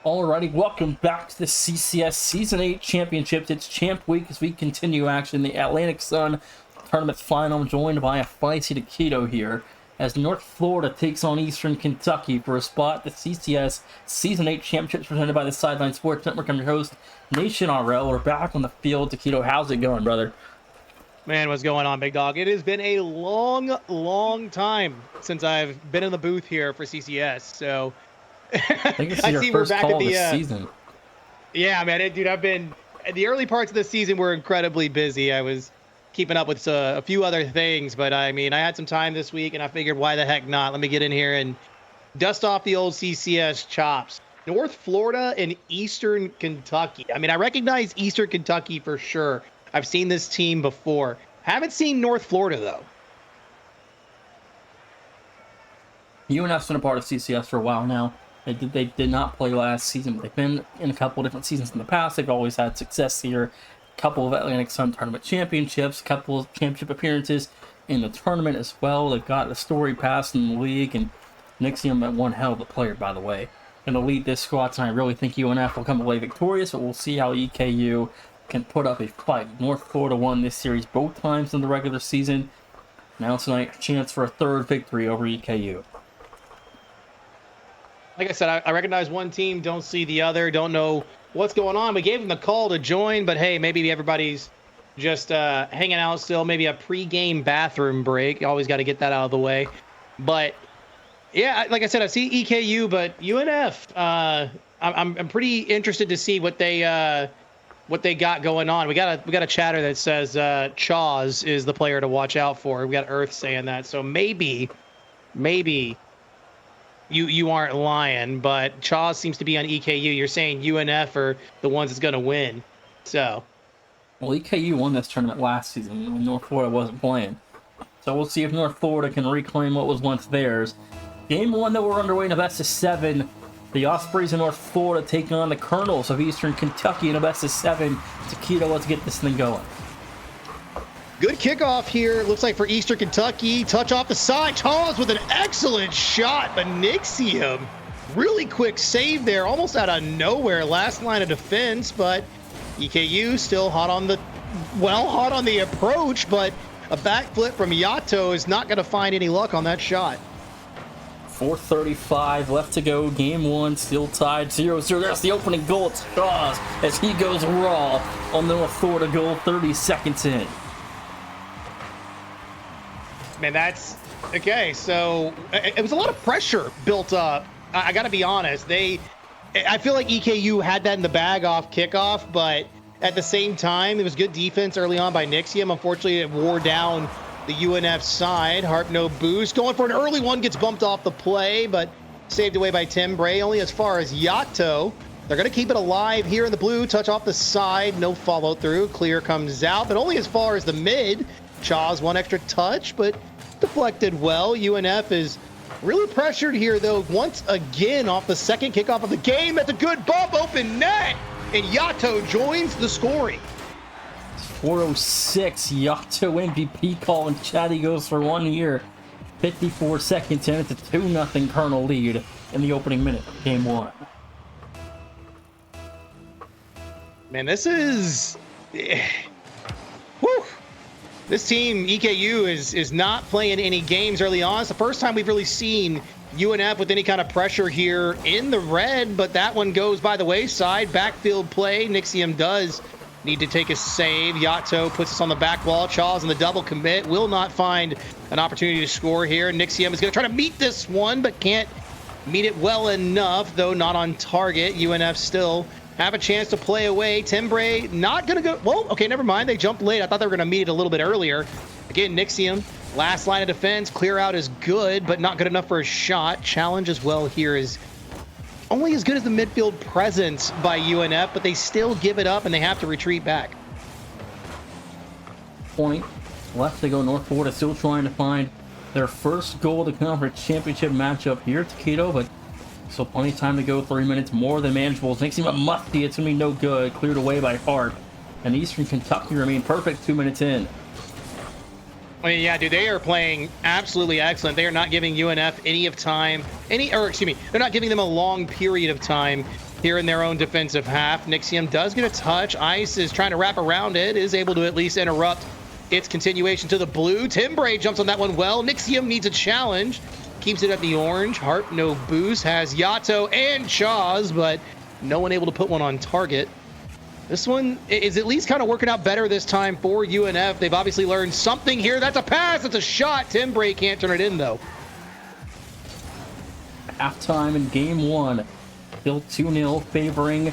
Alrighty, welcome back to the CCS Season 8 Championships. It's Champ Week as we continue action. The Atlantic Sun Tournament Final. I'm joined by a feisty Taquito here as North Florida takes on Eastern Kentucky for a spot at the CCS Season 8 Championships presented by the Sideline Sports Network. I'm your host, Nation RL. We're back on the field. Taquito, how's it going, brother? Man, what's going on, big dog? It has been a long time since I've been in the booth here for CCS, so I think it's your first call this season. Yeah, man, dude, I've been the early parts of the season were incredibly busy. I was keeping up with a few other things, but I mean, I had some time this week, and I figured, why the heck not? Let me get in here and dust off the old CCS chops. North Florida and Eastern Kentucky. I mean, I recognize Eastern Kentucky for sure. I've seen this team before. Haven't seen North Florida, though. UNF's been a part of CCS for a while now. They did not play last season, but they've been in a couple of different seasons in the past. They've always had success here. A couple of Atlantic Sun Tournament championships, a couple of championship appearances in the tournament as well. They've got a story pass in the league, and Nixium at one hell of a player, by the way. Going to lead this squad tonight. I really think UNF will come away victorious, but we'll see how EKU can put up a fight. North Florida won this series both times in the regular season. Now tonight, a chance for a third victory over EKU. Like I said, I recognize one team, don't see the other, don't know what's going on. We gave them the call to join, but hey, maybe everybody's just hanging out still. Maybe a pre-game bathroom break. You always got to get that out of the way. But yeah, like I said, I see EKU, but UNF, I'm pretty interested to see what they got going on. We got a chatter that says Chaws is the player to watch out for. We got Earth saying that, so maybe you aren't lying, but Chaws seems to be on EKU. You're saying UNF are the ones that's going to win. So, well, EKU won this tournament last season when North Florida wasn't playing. So we'll see if North Florida can reclaim what was once theirs. Game one that we're underway in a best of 7. The Ospreys of North Florida taking on the Colonels of Eastern Kentucky in a best of 7. Taquito, let's get this thing going. Good kickoff here. Looks like for Eastern Kentucky. Touch off the side. Chaws with an excellent shot, but Nixium, really quick save there, almost out of nowhere. Last line of defense, but EKU still hot on the approach, but a backflip from Yato is not going to find any luck on that shot. 4:35 left to go. Game one still tied 0-0. There's the opening goal. It's Chaws as he goes raw on the North Florida goal 30 seconds in. Man, that's okay. So it was a lot of pressure built up. I got to be honest. I feel like EKU had that in the bag off kickoff, but at the same time, it was good defense early on by Nixium. Unfortunately, it wore down the UNF side. Harp no boost. Going for an early one, gets bumped off the play, but saved away by Tim Bray. Only as far as Yato. They're going to keep it alive here in the blue. Touch off the side. No follow through. Clear comes out, but only as far as the mid. Chaws one extra touch, but deflected well. UNF is really pressured here, though, once again off the second kickoff of the game. That's a good bump, open net, and Yato joins the scoring. 4:06, Yato MVP call, and Chatty goes for one here. 54 seconds in, it's a 2-0 Colonel lead in the opening minute of game one. Man, this is... Whew. This team, EKU, is not playing any games early on. It's the first time we've really seen UNF with any kind of pressure here in the red, but that one goes by the wayside. Backfield play. Nixium does need to take a save. Yato puts us on the back wall. Chaws in the double commit. Will not find an opportunity to score here. Nixium is going to try to meet this one, but can't meet it well enough, though not on target. UNF still have a chance to play away. Timbre not going to go. Well, okay, never mind. They jumped late. I thought they were going to meet it a little bit earlier. Again, Nixium, last line of defense. Clear out is good, but not good enough for a shot. Challenge as well here is only as good as the midfield presence by UNF, but they still give it up and they have to retreat back. Point left to go. North Florida still trying to find their first goal of the conference championship matchup here. Taquito, but still plenty of time to go. 3 minutes more than manageable. It makes him a musty. It's going to be no good. Cleared away by Harp. And Eastern Kentucky remain perfect 2 minutes in. I mean, yeah, dude, they are playing absolutely excellent. They are not giving UNF they're not giving them a long period of time here in their own defensive half. Nixium does get a touch. Ice is trying to wrap around it, is able to at least interrupt its continuation to the blue. Timbre jumps on that one well. Nixium needs a challenge. Keeps it at the orange. Heart, no boost. Has Yato and Chaz, but no one able to put one on target. This one is at least kind of working out better this time for UNF. They've obviously learned something here. That's a pass. That's a shot. Timbre can't turn it in, though. Halftime in game one. Still 2-0 favoring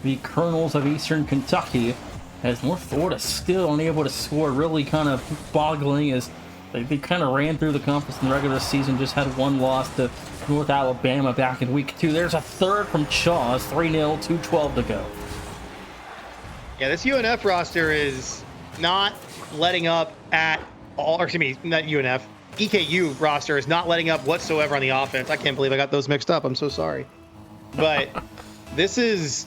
the Colonels of Eastern Kentucky, as North Florida still unable to score. Really kind of boggling as they kind of ran through the conference in the regular season, just had one loss to North Alabama back in week 2. There's a third from Chaz, 3-0, 2:12 to go. Yeah, this UNF roster is not letting up at all, or excuse me, not UNF. EKU roster is not letting up whatsoever on the offense. I can't believe I got those mixed up. I'm so sorry. But this is,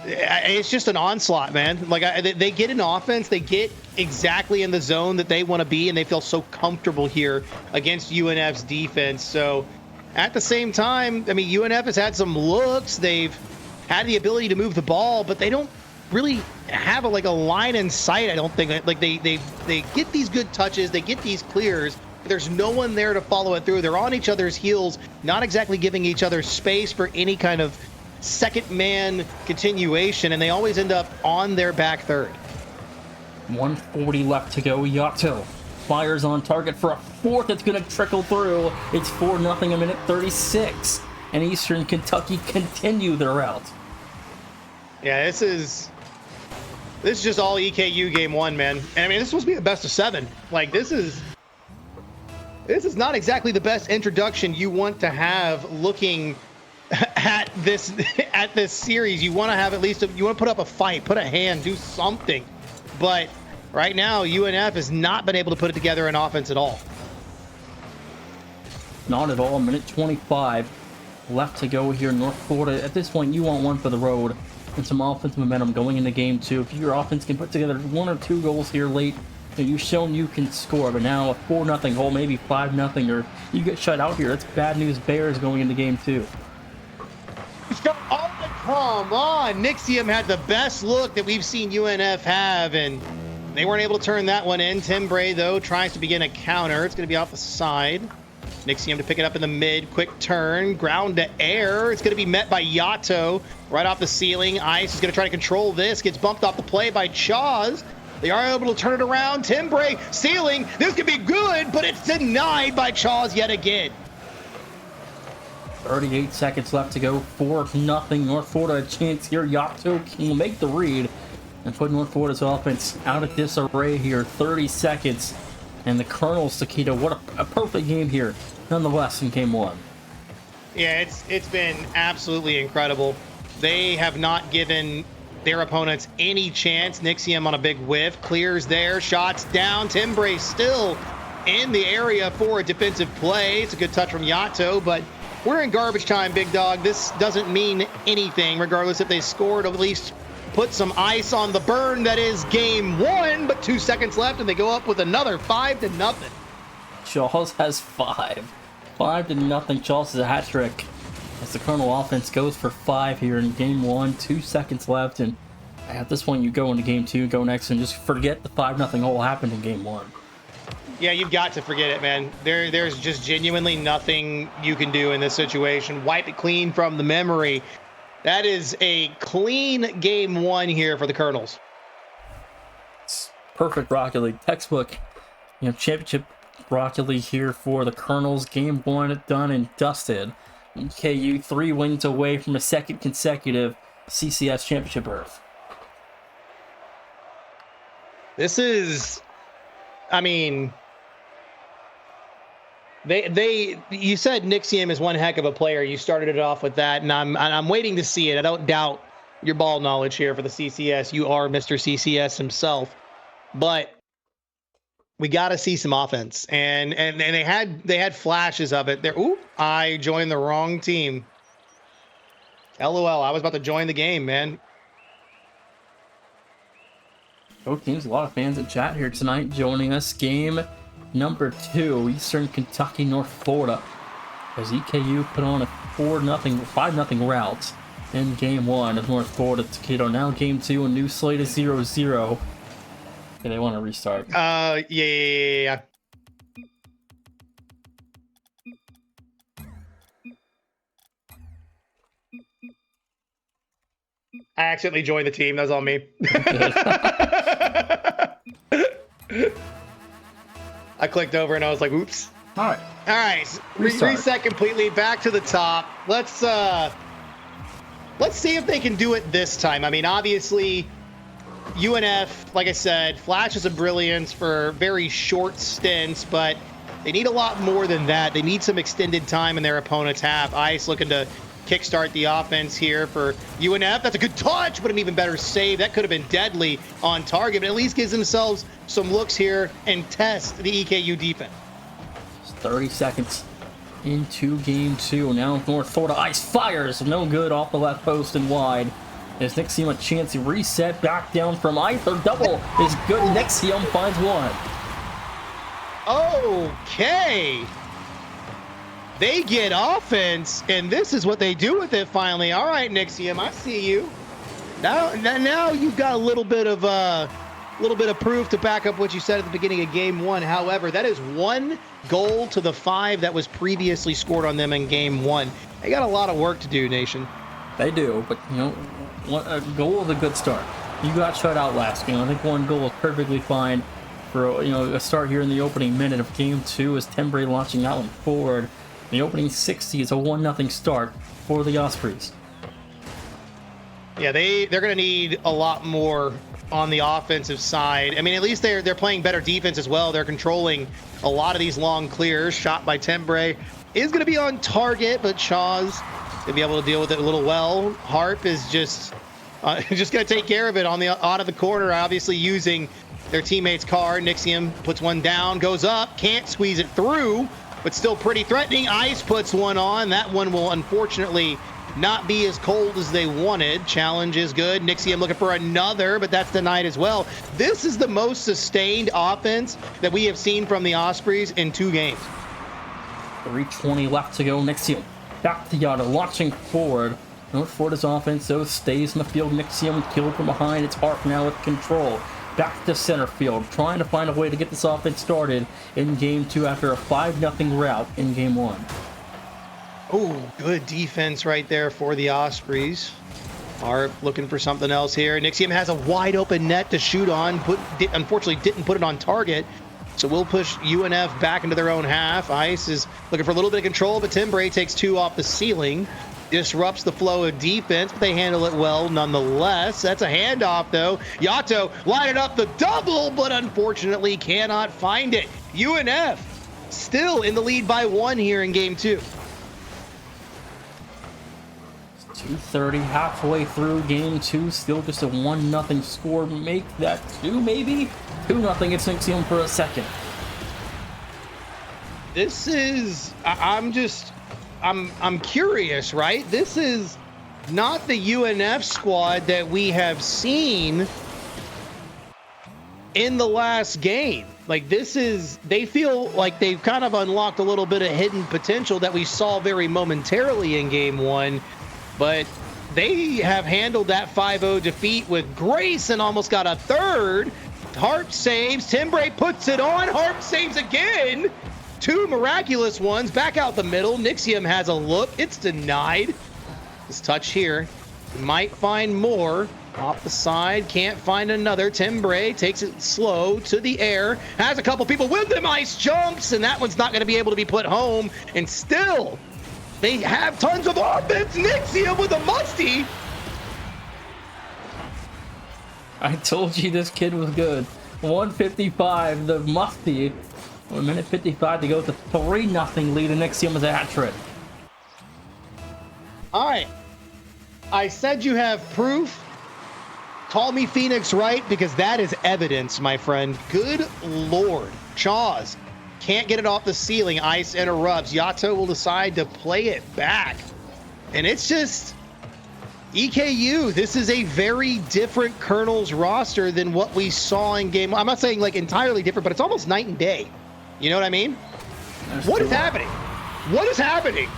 it's just an onslaught, man. Like, they get an offense, they get exactly in the zone that they want to be, and they feel so comfortable here against UNF's defense. So at the same time, I mean, UNF has had some looks. They've had the ability to move the ball, but they don't really have a line in sight. I don't think. Like, they get these good touches, they get these clears. There's no one there to follow it through. They're on each other's heels, not exactly giving each other space for any kind of second man continuation, and they always end up on their back third. 1:40 left to go. Yato fires on target for a fourth. It's going to trickle through. It's 4-0 a minute 36, and Eastern Kentucky continue their route. Yeah, this is just all EKU game one, man. And I mean, this is supposed to be a best of 7. Like, this is not exactly the best introduction you want to have looking at this series. You want to have at least you want to put up a fight, put a hand, do something. But right now, UNF has not been able to put it together in offense at all. Not at all. Minute 25 left to go here in North Florida. At this point, you want one for the road and some offensive momentum going into game 2. If your offense can put together 1 or 2 goals here late, you've shown you can score. But now a 4-0 goal, maybe 5-0, or you get shut out here. That's bad news Bears going into game 2. Come on. Nixium had the best look that we've seen UNF have, and they weren't able to turn that one in. Timbre, though, tries to begin a counter. It's going to be off the side. Nixium to pick it up in the mid. Quick turn. Ground to air. It's going to be met by Yato right off the ceiling. Ice is going to try to control this. Gets bumped off the play by Chaz. They are able to turn it around. Timbre, ceiling. This could be good, but it's denied by Chaz yet again. 38 seconds left to go. 4-0 North Florida. A chance here. Yato can make the read and put North Florida's offense out of disarray here. 30 seconds. And the Colonels, Taquito, what a perfect game here, nonetheless, in game 1. Yeah, it's been absolutely incredible. They have not given their opponents any chance. Nixium on a big whiff. Clears there. Shots down. Timbre still in the area for a defensive play. It's a good touch from Yato, but we're in garbage time, big dog. This doesn't mean anything, regardless if they scored, at least put some ice on the burn. That is game 1, but 2 seconds left, and they go up with another 5-0. Charles has 5. 5-0. Charles has a hat trick as the Colonel offense goes for 5 here in game 1. 2 seconds left, and at this point, you go into game 2, go next, and just forget the 5-0 goal happened in game 1. Yeah, you've got to forget it, man. There's just genuinely nothing you can do in this situation. Wipe it clean from the memory. That is a clean game 1 here for the Colonels. It's perfect Rocket League textbook. Championship Rocket League here for the Colonels. Game 1 done and dusted. KU 3 wins away from a second consecutive CCS championship berth. This is, I mean, you said Nixium is one heck of a player. You started it off with that, and I'm waiting to see it. I don't doubt your ball knowledge here for the CCS. You are Mr. CCS himself, but we got to see some offense, and they had flashes of it there. Ooh, I joined the wrong team. LOL, I was about to join the game, man. Both teams, a lot of fans in chat here tonight joining us. Game number 2, Eastern Kentucky, North Florida, as EKU put on a 5-0 rout in game 1 of North Florida Taquito. Now game 2, a new slate is 0-0. Okay, they want to restart. Yeah. I accidentally joined the team. That's all me. I clicked over and I was like, oops. All right. Reset completely. Back to the top. Let's see if they can do it this time. I mean, obviously, UNF, like I said, flashes of brilliance for very short stints, but they need a lot more than that. They need some extended time in their opponent's half. Ice looking to kickstart the offense here for UNF. That's a good touch, but an even better save. That could have been deadly on target, but at least gives themselves some looks here and test the EKU defense. 30 seconds into game 2. Now North Florida Ice fires. No good off the left post and wide. As Nixium a chance to reset back down from Ice. Their double is good. Nixium finds one. Okay. They get offense, and this is what they do with it finally. All right, Nixium, I see you. Now you've got a little bit of proof to back up what you said at the beginning of game 1. However, that is 1 goal to the 5 that was previously scored on them in game 1. They got a lot of work to do, Nation. They do, but a goal is a good start. You got shut out last game. I think 1 goal is perfectly fine for a start here in the opening minute of game 2 as Tembre launching that one forward. The opening 60 is a 1-0 start for the Ospreys. Yeah, they're going to need a lot more on the offensive side. I mean, at least they're playing better defense as well. They're controlling a lot of these long clears. Shot by Tembre is going to be on target, but Shaw's going to be able to deal with it a little well. Harp is just going to take care of it out of the corner, obviously using their teammate's car. Nixium puts one down, goes up, can't squeeze it through, but still pretty threatening. Ice puts one on. That one will unfortunately not be as cold as they wanted. Challenge is good. Nixium looking for another, but that's denied as well. This is the most sustained offense that we have seen from the Ospreys in 2 games. 3:20 left to go. Nixium back to Yada, launching forward. North Florida's offense, though, stays in the field. Nixium killed from behind. It's Harp now with control. Back to center field, trying to find a way to get this offense started in game 2 after a 5-0 rout in game 1. Oh, good defense right there for the Ospreys. Harp looking for something else here. Nixium has a wide open net to shoot on. Unfortunately, didn't put it on target. So we'll push UNF back into their own half. Ice is looking for a little bit of control, but Tembre takes 2 off the ceiling. Disrupts the flow of defense, but they handle it well nonetheless. That's a handoff, though. Yato lining up the double, but unfortunately cannot find it. UNF still in the lead by 1 here in game 2. 2:30 halfway through game 2, still just a 1-0 score. Make that 2 maybe? 2-0. It's Nixium for a second. This is, I'm curious, right? This is not the UNF squad that we have seen in the last game. Like, they feel like they've kind of unlocked a little bit of hidden potential that we saw very momentarily in game 1. But they have handled that 5-0 defeat with grace and almost got a third. Harp saves. Tembre puts it on. Harp saves again. 2 miraculous ones back out the middle. Nixium has a look. It's denied. This touch here. Might find more. Off the side. Can't find another. Tembre takes it slow to the air. Has a couple people with him. Ice jumps. And that one's not going to be able to be put home. And still, they have tons of offense. Nixium with a musty. I told you this kid was good. 1:55, the musty. 1:55 to go to 3-0 lead, and Nixium is a hat trick. All right. I said you have proof. Call me Phoenix Wright, because that is evidence, my friend. Good Lord. Chaws can't get it off the ceiling. Ice interrupts. Yato will decide to play it back. And it's just EKU. This is a very different Colonels roster than what we saw in game. I'm not saying like entirely different, but it's almost night and day. You know what I mean? What is happening? What is happening?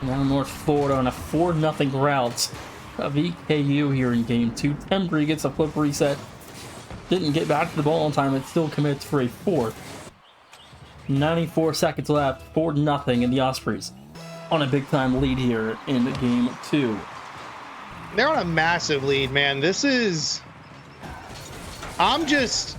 Now North Florida on a 4-0 rout of EKU here in game 2. Tembry gets a flip reset. Didn't get back to the ball in time. It still commits for a fourth. 94 seconds left. 4-0 in the Ospreys on a big-time lead here in game 2. They're on a massive lead, man. This is... I'm just...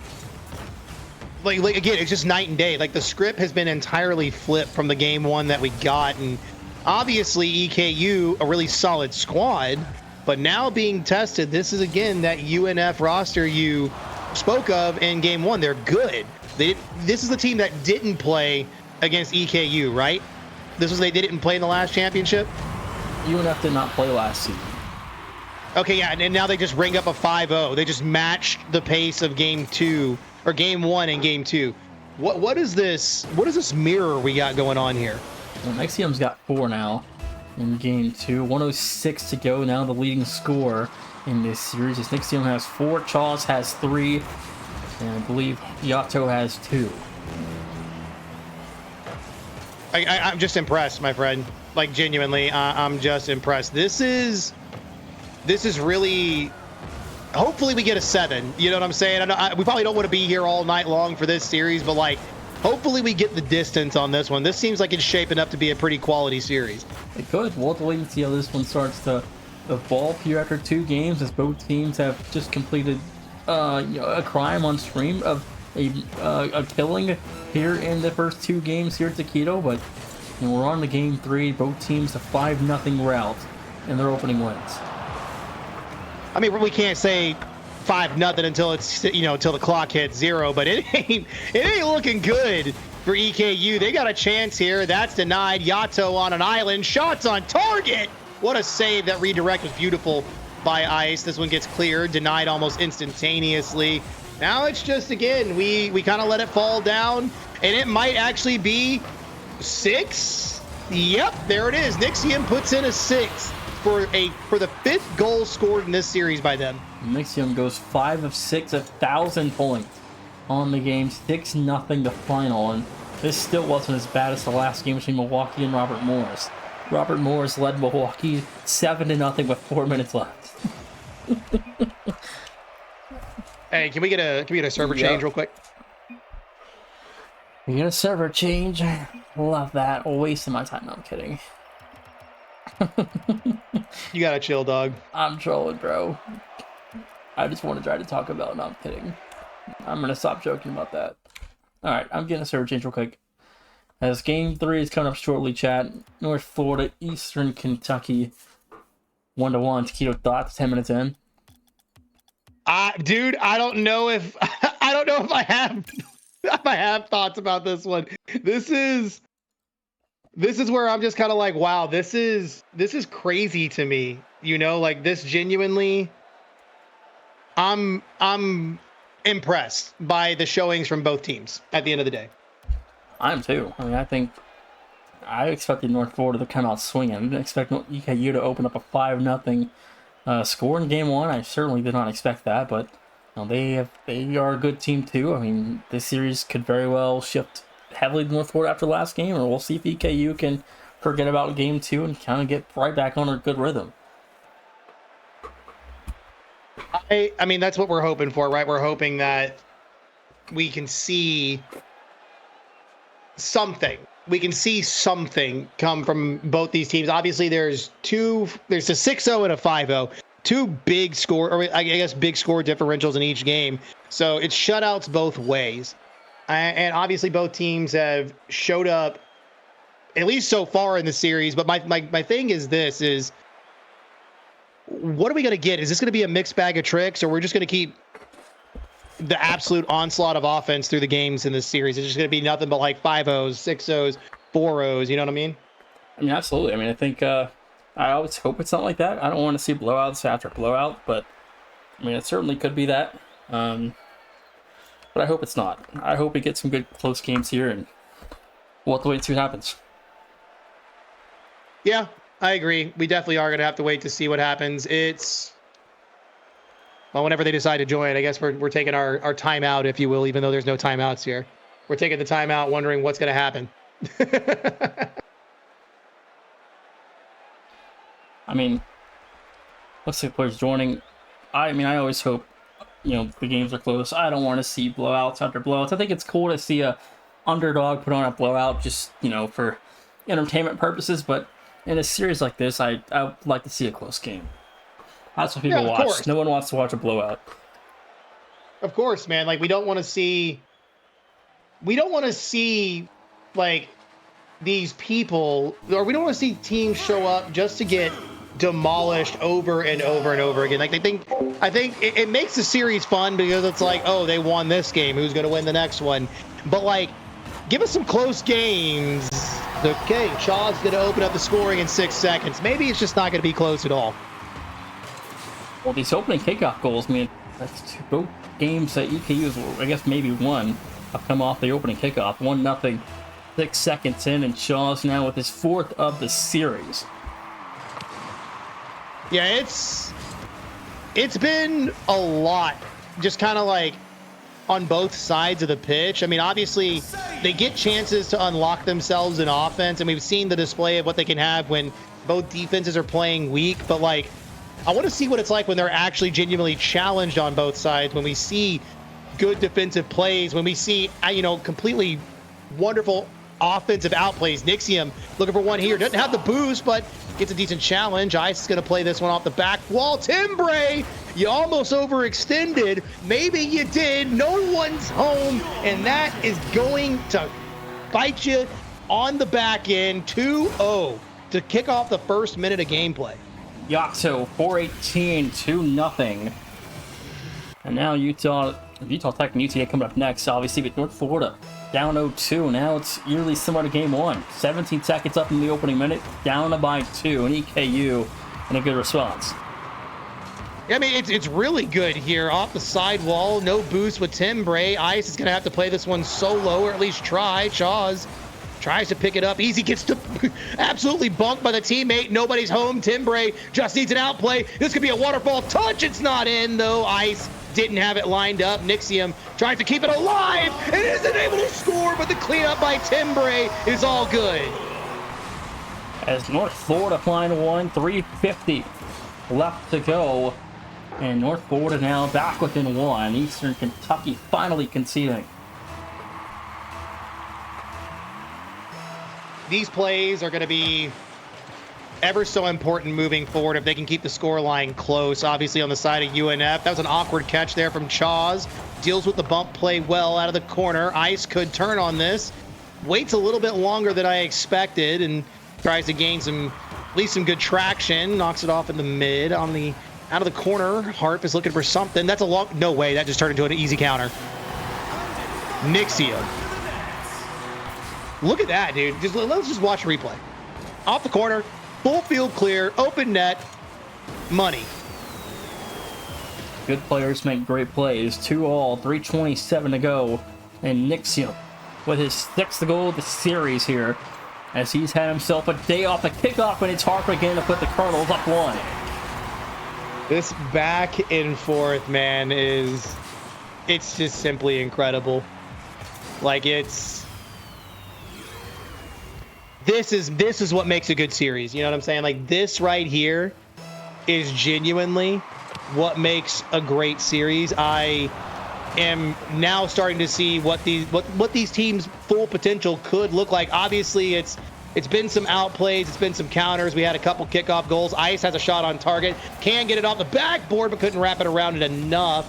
Like again, it's just night and day. Like, the script has been entirely flipped from the game 1 that we got. And obviously, EKU, a really solid squad. But now being tested, this is, again, that UNF roster you spoke of in game 1. They're good. This is the team that didn't play against EKU, right? They didn't play in the last championship? UNF did not play last season. Okay, yeah, and now they just ring up a 5-0. They just matched the pace of game 2, or game 1 and game 2. What is this? What is this mirror we got going on here? Well, Nexium's got 4 now in game 2. 106 to go now, the leading scorer in this series. As Nexium has 4, Chaws has 3, and I believe Yato has 2. I'm just impressed, my friend. Like, genuinely, I'm just impressed. This is really... Hopefully we get a 7. You know what I'm saying? We probably don't want to be here all night long for this series, but, like, hopefully we get the distance on this one. This seems like it's shaping up to be a pretty quality series. It could. We'll have to wait and see how this one starts to evolve here after 2 games, as both teams have just completed a crime on stream of a killing here in the first 2 games here at Taquito. But we're on to game 3. Both teams a 5-0 rout in their opening wins. I mean, we can't say 5-0 until it's, until the clock hits 0, but it ain't looking good for EKU. They got a chance here. That's denied. Yato on an island. Shots on target. What a save. That redirect was beautiful by Ice. This one gets cleared, denied almost instantaneously. Now it's just, again, we kind of let it fall down, and it might actually be 6. Yep, there it is. Nixium puts in a 6. For the 5th goal scored in this series by them. Nixium goes 5 of 6, 1,000 points on the game, 6-0 the final, and this still wasn't as bad as the last game between Milwaukee and Robert Morris. Robert Morris led Milwaukee 7-0 with 4 minutes left. Hey, can we get a server change real quick? You get a server change? Love that. Wasting my time. No, I'm kidding. You gotta chill, dog. I'm trolling, bro. I just want to try to talk about it. No, I'm kidding. I'm gonna stop joking about that. Alright, I'm getting a server change real quick. As game 3 is coming up shortly, chat. North Florida, Eastern Kentucky. 1-1. Taquito thoughts 10 minutes in. Dude, I don't know if I have thoughts about this one. This is where I'm just kind of like, wow, this is crazy to me. Like, this genuinely, I'm impressed by the showings from both teams at the end of the day. I'm too. I mean, I expected North Florida to come out swinging. I didn't expect EKU to open up a 5-0 score in game 1. I certainly did not expect that, but they are a good team too. I mean, this series could very well shift heavily to North Florida after last game, or we'll see if EKU can forget about game 2 and kind of get right back on a good rhythm. I mean, that's what we're hoping for, right? We're hoping that we can see something. We can see something come from both these teams. Obviously, there's a 6-0 and a 5-0. 2 big score, or I guess big score differentials in each game. So it's shutouts both ways. And obviously both teams have showed up, at least so far in the series. But my thing is what are we going to get? Is this going to be a mixed bag of tricks, or we're just going to keep the absolute onslaught of offense through the games in this series? It's just going to be nothing but like 5-0s, 6-0s, 4-0s. You know what I mean? I mean, absolutely. I mean, I think I always hope it's not like that. I don't want to see blowouts after blowout, but I mean, it certainly could be that. But I hope it's not. I hope we get some good close games here, and we'll have to wait and see what happens. Yeah, I agree. We definitely are going to have to wait to see what happens. Well, whenever they decide to join, I guess we're taking our timeout, if you will, even though there's no timeouts here. We're taking the timeout wondering what's going to happen. I mean, looks like players joining. I mean, I always hope, the games are close. I don't want to see blowouts after blowouts. I think it's cool to see a underdog put on a blowout just, for entertainment purposes. But in a series like this, I would like to see a close game. That's what people Yeah, of watch. course. No one wants to watch a blowout. Of course, man. Like, we don't want to see like these people, or we don't want to see teams show up just to get demolished over and over and over again. Like, I think it makes the series fun because it's like, oh, they won this game, who's going to win the next one? But like, give us some close games. Okay, Shaw's going to open up the scoring in 6 seconds. Maybe it's just not going to be close at all. Well, these opening kickoff goals, man, that's both games that EKU's, I guess maybe one, have come off the opening kickoff. 1-0, 6 seconds in, and Shaw's now with his 4th of the series. Yeah, it's been a lot, just kind of like on both sides of the pitch. I mean, obviously, they get chances to unlock themselves in offense, and we've seen the display of what they can have when both defenses are playing weak. But like, I want to see what it's like when they're actually genuinely challenged on both sides, when we see good defensive plays, when we see, completely wonderful offensive outplays. Nixium looking for one here. Doesn't have the boost, but gets a decent challenge. Ice is going to play this one off the back wall. Timbre, you almost overextended. Maybe you did. No one's home, and that is going to bite you on the back end. 2-0 to kick off the first minute of gameplay. Yaxo, 4-18, 2-0. And now Utah Tech and UTA coming up next, obviously, with North Florida down 0-2. Now it's eerily similar to game one. 17 seconds up in the opening minute, down by 2, and EKU in a good response. Yeah, I mean, it's really good here. Off the sidewall, no boost with Timbre. Ice is going to have to play this one solo, or at least try. Shaws tries to pick it up. Easy gets to absolutely bunked by the teammate. Nobody's home. Timbre just needs an outplay. This could be a waterfall touch. It's not in, though. Ice didn't have it lined up. Nixium tries to keep it alive and isn't able to score, but the cleanup by Timbre is all good. As North Florida flying 1, 3:50 left to go. And North Florida now back within 1. Eastern Kentucky finally conceding. These plays are going to be ever so important moving forward if they can keep the score line close. Obviously on the side of UNF, that was an awkward catch there from Chaws. Deals with the bump play well out of the corner. Ice could turn on this. Waits a little bit longer than I expected and tries to gain at least some good traction. Knocks it off in the mid on the out of the corner. Harp is looking for something. That's a long, no way, that just turned into an easy counter. Nixium. Look at that, dude. Let's just watch replay. Off the corner, full field clear, open net, money. Good players make great plays. 2-all, 3:27 to go. And Nixium with his 6th goal of the series here, as he's had himself a day off the kickoff, and it's Harp again to put the Colonels up 1. This back and forth, man, it's just simply incredible. Like, this is what makes a good series. You know what I'm saying? Like, this right here is genuinely what makes a great series. I am now starting to see what these teams' full potential could look like. Obviously, it's been some outplays, it's been some counters. We had a couple kickoff goals. Ice has a shot on target, can get it off the backboard, but couldn't wrap it around it enough.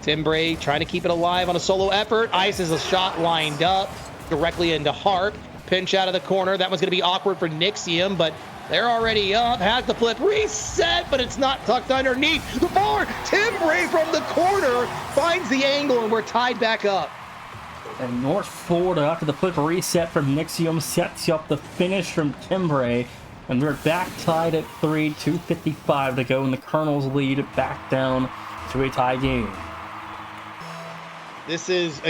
Timbre trying to keep it alive on a solo effort. Ice has a shot lined up directly into Harp. Pinch out of the corner. That was going to be awkward for Nixium, but they're already up. Has the flip reset, but it's not tucked underneath the bar. Timbre from the corner finds the angle, and we're tied back up. And North Florida, after the flip reset from Nixium, sets up the finish from Timbre. And we're back tied at 3, 2:55 to go, and the Colonels lead back down to a tie game. This is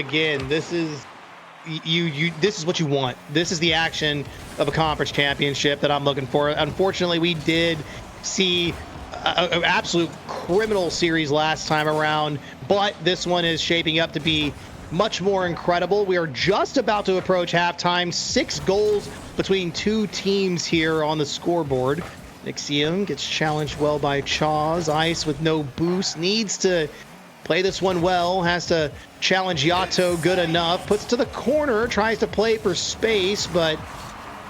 what you want. This is the action of a conference championship that I'm looking for. Unfortunately, we did see an absolute criminal series last time around, but this one is shaping up to be much more incredible. We are just about to approach halftime. 6 goals between two teams here on the scoreboard. Nixium gets challenged well by Chaws. Ice with no boost needs to play this one well, has to challenge Yato good enough, puts to the corner, tries to play for space, but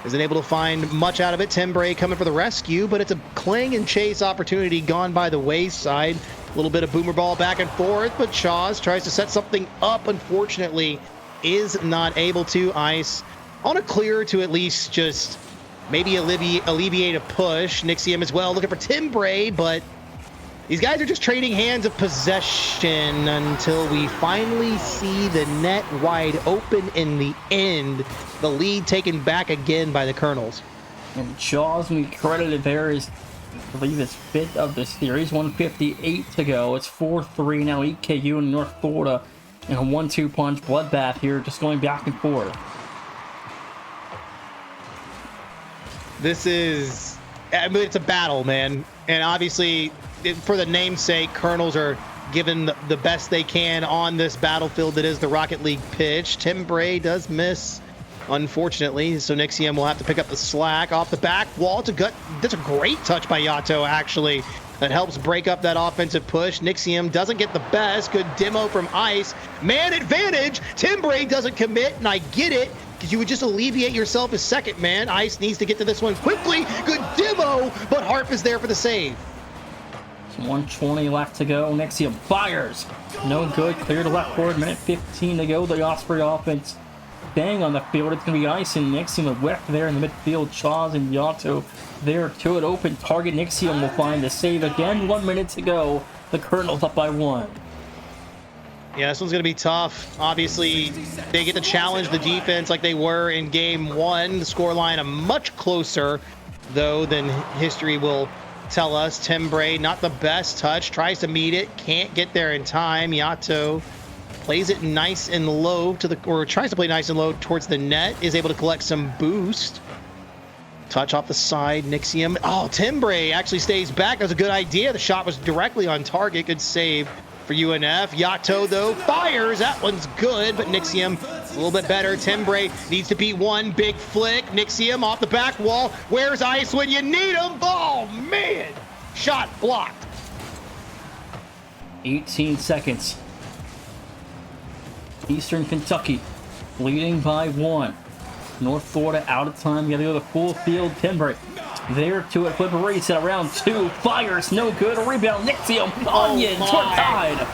isn't able to find much out of it. Timbre coming for the rescue, but it's a cling and chase opportunity gone by the wayside. A little bit of boomer ball back and forth, but Chaws tries to set something up, unfortunately is not able to. Ice on a clear to at least just maybe alleviate a push. Nixium as well looking for Timbre, but these guys are just trading hands of possession until we finally see the net wide open in the end. The lead taken back again by the Colonels. And Chaws, we credited there, is, I believe, his fifth of the series. 158 to go. It's 4-3 now. EKU and North Florida in a 1-2 punch bloodbath here, just going back and forth. This is, I mean, it's a battle, man. And obviously, for the namesake, Colonels are given the best they can on this battlefield that is the Rocket League pitch. Timbre does miss, unfortunately, so Nixium will have to pick up the slack off the back wall. That's a great touch by Yato, actually. That helps break up that offensive push. Nixium doesn't get the best. Good demo from Ice. Man advantage. Timbre doesn't commit, and I get it, because you would just alleviate yourself as second man. Ice needs to get to this one quickly. Good demo, but Harp is there for the save. 120 left to go. Nixium fires. No good. Clear to left forward. Minute 15 to go. The Osprey offense bang on the field. It's going to be Ice and Nixium with Weck there in the midfield. Chaws and Yato there to an open target. Nixium will find the save again. 1 minute to go. The Colonels up by 1. Yeah, this one's going to be tough. Obviously, they get to challenge the defense like they were in game 1. The scoreline a much closer, though, than history will tell us. Timbre, not the best touch, tries to meet it, can't get there in time. Yato plays it nice and low to the, or tries to play nice and low towards the net, is able to collect some boost. Touch off the side, Nixium. Oh, Timbre actually stays back. That's a good idea. The shot was directly on target. Good save for UNF. Yato, though, fires. That one's good, but Nixium a little bit better. Timbre needs to beat one big flick. Nixium off the back wall. Where's Ice when you need him? Oh, man. Shot blocked. 18 seconds. Eastern Kentucky leading by 1. North Florida out of time. You gotta go to the full field. Timbre there to it. Flip a reset around 2. Fires. No good. A rebound. Nixium. Onions. We're tied.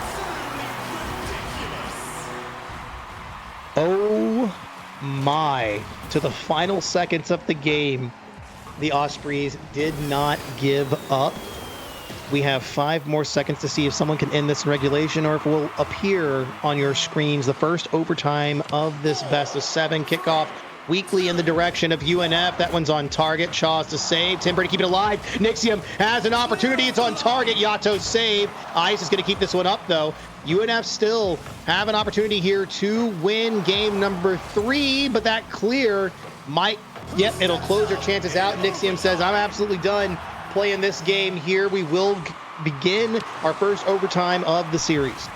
Oh my. To the final seconds of the game, the Ospreys did not give up. We have 5 more seconds to see if someone can end this in regulation or if it will appear on your screens. The first overtime of this best of 7 kickoff weekly in the direction of UNF. That one's on target. Chaws to save. Timbre to keep it alive. Nixium has an opportunity. It's on target. Yato save. Ice is going to keep this one up, though. UNF still have an opportunity here to win game number 3, but that clear might, yep, it'll close their chances out. Nixium says, I'm absolutely done playing this game here. We will begin our first overtime of the series.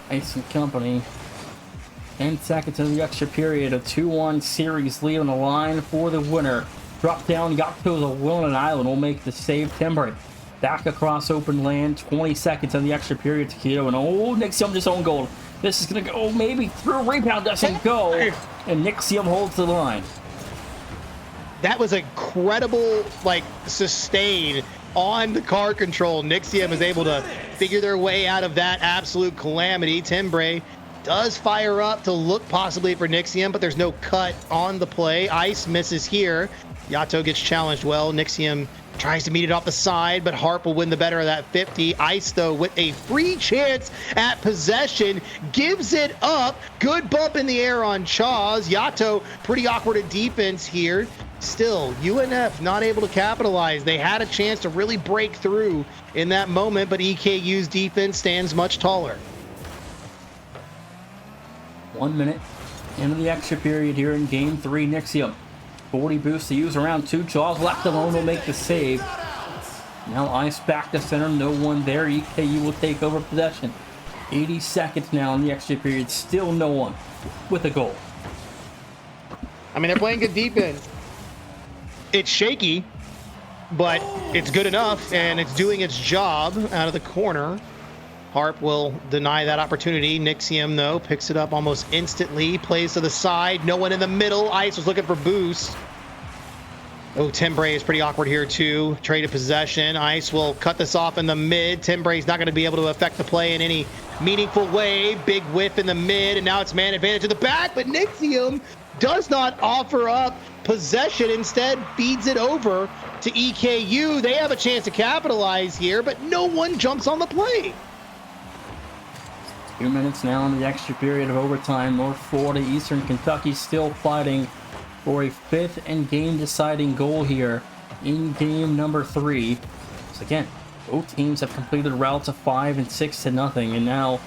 Ice and company. 10 seconds in the extra period. A 2-1 series lead on the line for the winner. Drop down. Yakuza Willen Island will make the save. Timbre back across open land. 20 seconds in the extra period. Taquito and Nixium just own goal. This is going to go maybe through. Rebound doesn't go. And Nixium holds the line. That was a credible, sustain on the car control. Nixium is able to figure their way out of that absolute calamity. Timbre does fire up to look possibly for Nixium, but there's no cut on the play. Ice misses here. Yato gets challenged well. Nixium tries to meet it off the side, but Harp will win the better of that 50. Ice, though, with a free chance at possession, gives it up. Good bump in the air on Chaws. Yato, pretty awkward at defense here. Still, UNF not able to capitalize. They had a chance to really break through in that moment, but EKU's defense stands much taller. 1 minute into the extra period here in game 3. Nixium 40 boosts to use around 2. Chaws left alone will make the save. Now Ice back to center. No one there. EKU will take over possession. 80 seconds now in the extra period. Still no one with a goal. I mean, they're playing good defense. It's shaky, but it's good enough, and it's doing its job out of the corner. Harp will deny that opportunity. Nixium, though, picks it up almost instantly, plays to the side. No one in the middle. Ice was looking for boost. Oh, Timbre is pretty awkward here, too. Trade of possession. Ice will cut this off in the mid. Timbre's not going to be able to affect the play in any meaningful way. Big whiff in the mid, and now it's man advantage to the back, but Nixium does not offer up possession. Instead, feeds it over to EKU. They have a chance to capitalize here, but no one jumps on the play. 2 minutes now in the extra period of overtime. North Florida, Eastern Kentucky still fighting for a fifth and game-deciding goal here in game number 3. So again, both teams have completed routes of 5 and 6 to nothing, and now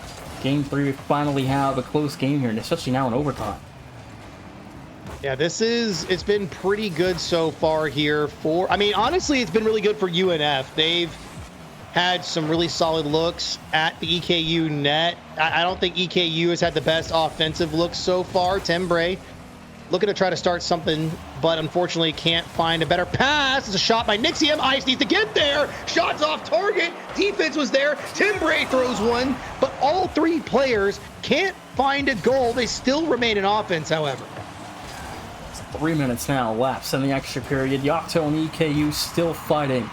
game 3 we finally have a close game here, and especially now in overtime. Yeah, it's been pretty good so far here for, I mean, honestly, it's been really good for UNF. They've had some really solid looks at the EKU net. I don't think EKU has had the best offensive looks so far. Timbre looking to try to start something, but unfortunately can't find a better pass. It's a shot by Nixium. Ice needs to get there. Shots off target. Defense was there. Timbre throws one, but all 3 players can't find a goal. They still remain in offense, however. 3 minutes now left in the extra period. Yato and EKU still fighting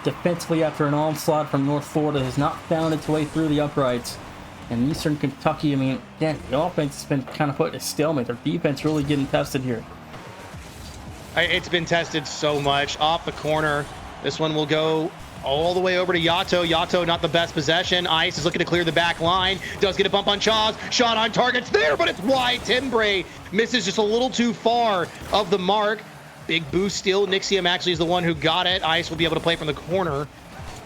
defensively after an onslaught from North Florida has not found its way through the uprights. And Eastern Kentucky, I mean, again, the offense has been kind of put at a stalemate. Their defense really getting tested here. It's been tested so much. Off the corner. This one will go all the way over to Yato. Yato not the best possession. Ice is looking to clear the back line. Does get a bump on Chaz. Shot on target's there, but it's wide. Timbre misses just a little too far of the mark. Big boost still. Nixium actually is the one who got it. Ice will be able to play from the corner.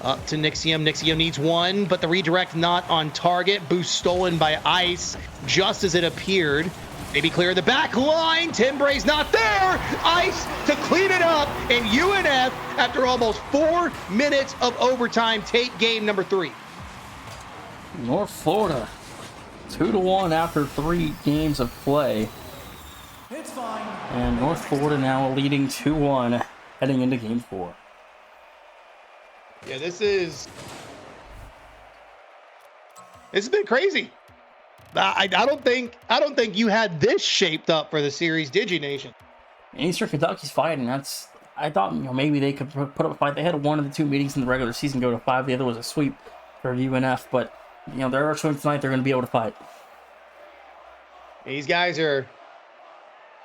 Up to Nixium. Nixium needs one, but the redirect not on target. Boost stolen by Ice just as it appeared. Maybe clear the back line. Timbre's not there. Ice to clean it up. And UNF, after almost 4 minutes of overtime, take game number 3. North Florida 2-1 after 3 games of play. It's fine. And North Florida now leading 2-1 heading into game 4. Yeah, this has been crazy. I don't think you had this shaped up for the series, did you, Nation? Eastern Kentucky's fighting. I thought maybe they could put up a fight. They had one of the 2 meetings in the regular season go to 5. The other was a sweep for UNF, but they're showing tonight they're going to be able to fight. These guys are.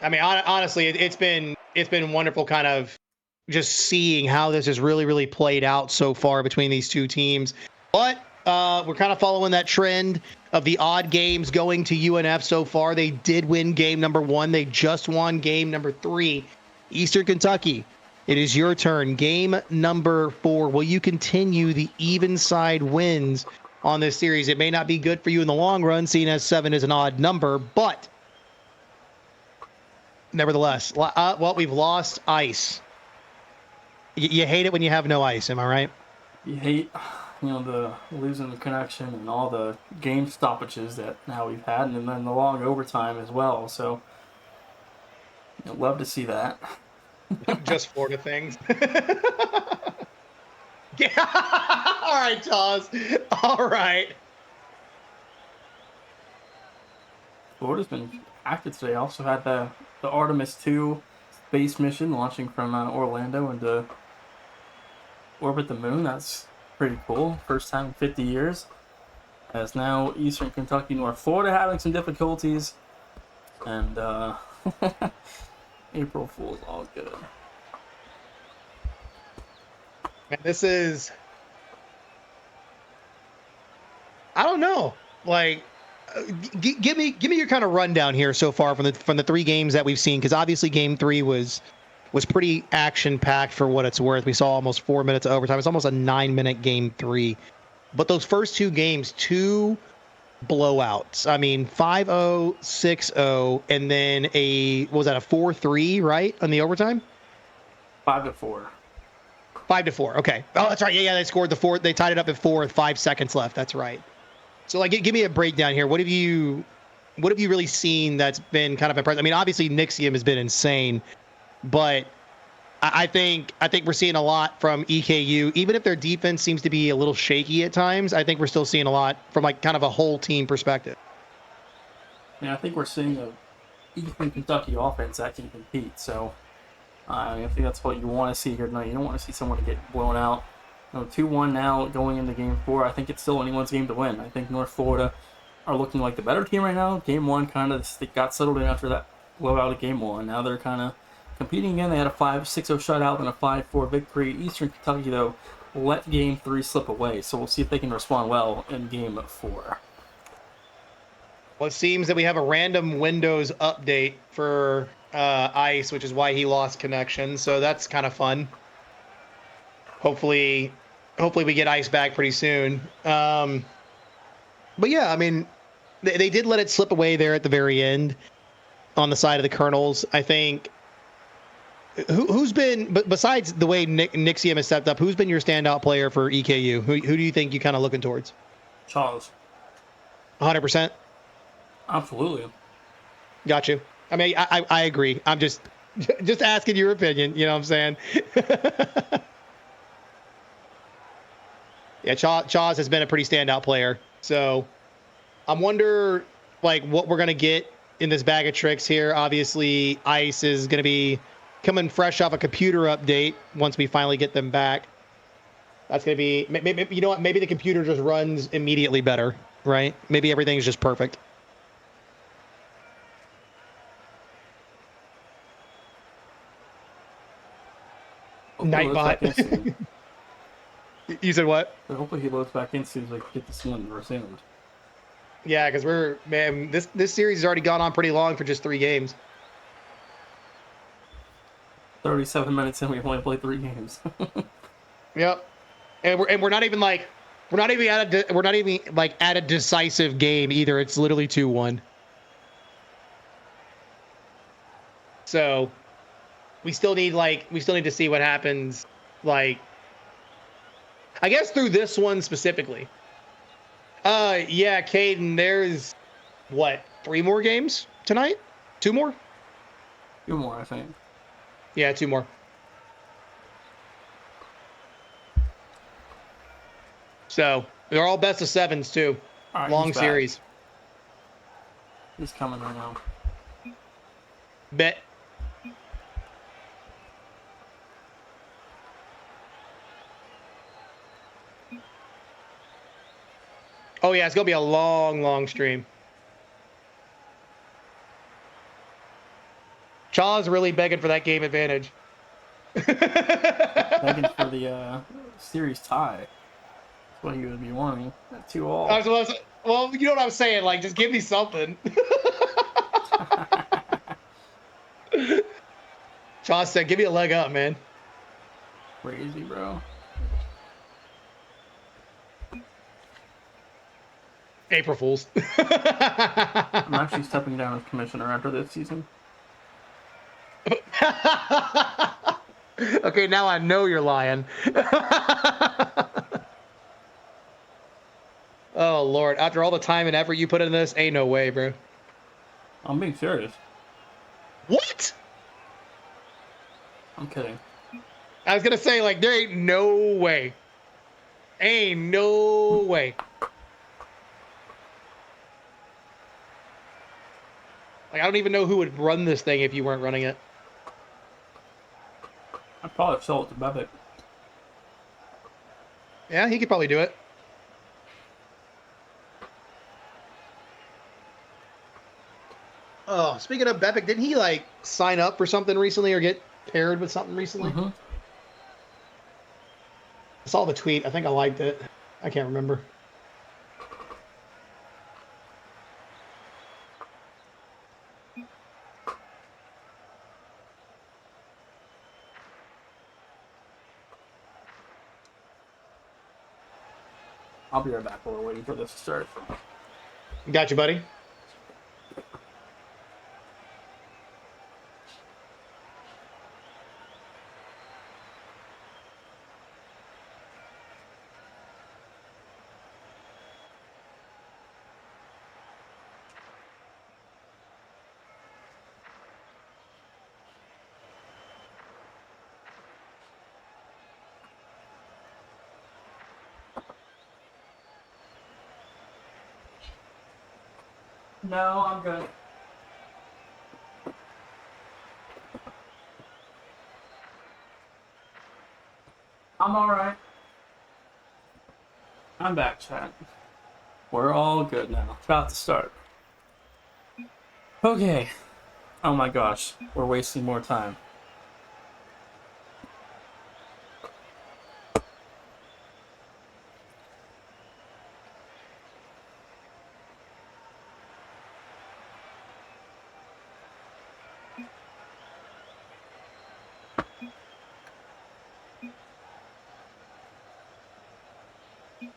I mean, honestly, it's been wonderful, kind of just seeing how this has really played out so far between these 2 teams. But we're kind of following that trend of the odd games going to UNF so far. They did win game number 1. They just won game number 3. Eastern Kentucky, it is your turn. Game number 4. Will you continue the even side wins on this series? It may not be good for you in the long run, seeing as 7 is an odd number, but nevertheless, well, we've lost Ice. You hate it when you have no ice, am I right? You hate, the losing the connection and all the game stoppages that now we've had, and then the long overtime as well. So, love to see that. Just Florida things. Yeah. All right, Taz. All right. Florida's been active today. Also had the Artemis 2 space mission launching from Orlando into orbit the moon. That's pretty cool. First time in 50 years. As now Eastern Kentucky, North Florida having some difficulties. And April Fool's all good. Man, this is, I don't know. Like, give me your kind of rundown here so far from the 3 games that we've seen, because obviously game 3 was pretty action packed for what it's worth. We saw almost 4 minutes of overtime. It's almost a 9-minute game 3, but those first 2 games, 2 blowouts. I mean, 5-0, 6-0, and then what was that, a 4-3, right, on the overtime? 5-4. 5-4. Okay. Oh, that's right. Yeah. They scored the 4. They tied it up at 4 with 5 seconds left. That's right. So, like, give me a breakdown here. What have you really seen that's been kind of impressive? I mean, obviously Nixium has been insane, but I think we're seeing a lot from EKU, even if their defense seems to be a little shaky at times. I think we're still seeing a lot from like kind of a whole team perspective. And I think we're seeing a Eastern Kentucky offense that can compete. So I think that's what you want to see here tonight. You don't want to see someone get blown out. 2-1 now going into Game 4. I think it's still anyone's game to win. I think North Florida are looking like the better team right now. Game 1 kind of they got settled in after that blowout of Game 1. Now they're kind of competing again. They had a 5-6-0 shutout and a 5-4 victory. Eastern Kentucky, though, let Game 3 slip away. So we'll see if they can respond well in Game 4. Well, it seems that we have a random Windows update for Ice, which is why he lost connection. So that's kind of fun. Hopefully we get Ice back pretty soon. But yeah, I mean, they did let it slip away there at the very end on the side of the Colonels. I think who's been, but besides the way Nixium has stepped up, who's been your standout player for EKU? Who do you think you kind of looking towards? Charles. 100%. Absolutely. Got you. I mean, I agree. I'm just asking your opinion. You know what I'm saying? Yeah, Chaz has been a pretty standout player. So I wonder, like, what we're going to get in this bag of tricks here. Obviously, Ice is going to be coming fresh off a computer update once we finally get them back. That's going to be, maybe, you know what? Maybe the computer just runs immediately better, right? Maybe everything's just perfect. Nightbot. You said what? Hopefully he loads back in soon as I get this one resumed. Yeah, because this series has already gone on pretty long for just 3 games. 37 minutes in, we've only played 3 games. Yep, and we're not even at a decisive game either. It's literally 2-1. So we still need to see what happens. Like, I guess through this one specifically. Yeah, Caden, there's what, 3 more games tonight? 2 more? 2 more, I think. Yeah, 2 more. So they're all best of 7s too. Right, long series. He's coming right now. Bet. Oh yeah, it's gonna be a long stream. Chaw's really begging for that game advantage. Begging for the series tie. That's what he would be wanting. At 2-all. Well, you know what I'm saying? Like, just give me something. Chaw said, "Give me a leg up, man." Crazy, bro. April Fools. I'm actually stepping down as commissioner after this season. Okay, now I know you're lying. Oh, Lord. After all the time and effort you put in this, ain't no way, bro. I'm being serious. What? I'm kidding. I was going to say, like, there ain't no way. Ain't no way. Like, I don't even know who would run this thing if you weren't running it. I'd probably sell it to Bevic. Yeah, he could probably do it. Oh, speaking of Bevic, didn't he, like, sign up for something recently or get paired with something recently? Mm-hmm. I saw the tweet. I think I liked it. I can't remember. I'll be right back while we're waiting for this to start. Got you, buddy. No, I'm good. I'm alright. I'm back, chat. We're all good now. About to start. Okay. Oh my gosh, we're wasting more time.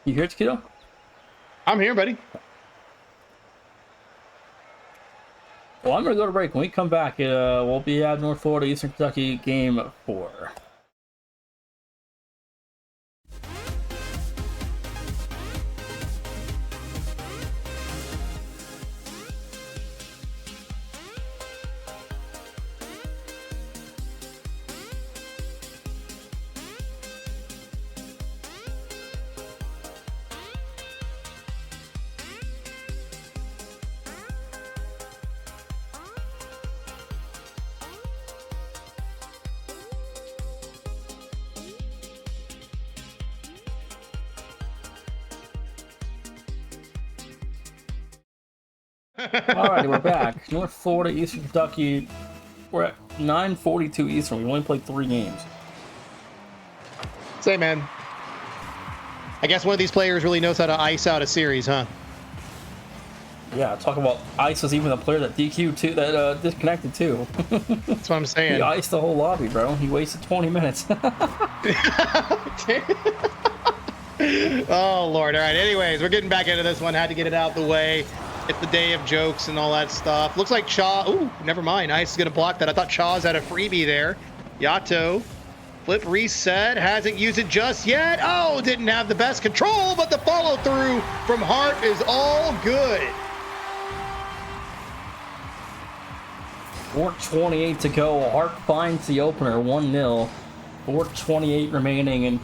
You here, Taquito? I'm here, buddy. Well, I'm gonna go to break. When we come back, we'll be at North Florida, Eastern Kentucky, game 4. Alrighty, we're back. North Florida, Eastern Kentucky. We're at 9:42 Eastern. We only played 3 games. Say, man. I guess one of these players really knows how to ice out a series, huh? Yeah, talk about ice was even the player that DQ'd too, that disconnected too. That's what I'm saying. He iced the whole lobby, bro. He wasted 20 minutes. Oh, Lord. All right. Anyways, we're getting back into this one. Had to get it out the way. It's the day of jokes and all that stuff. Looks like Chaw. Ooh, never mind. Ice is going to block that. I thought Chaw's had a freebie there. Yato. Flip reset. Hasn't used it just yet. Oh, didn't have the best control, but the follow through from Hart is all good. 4:28 to go. Hart finds the opener, 1-0. 4:28 remaining, and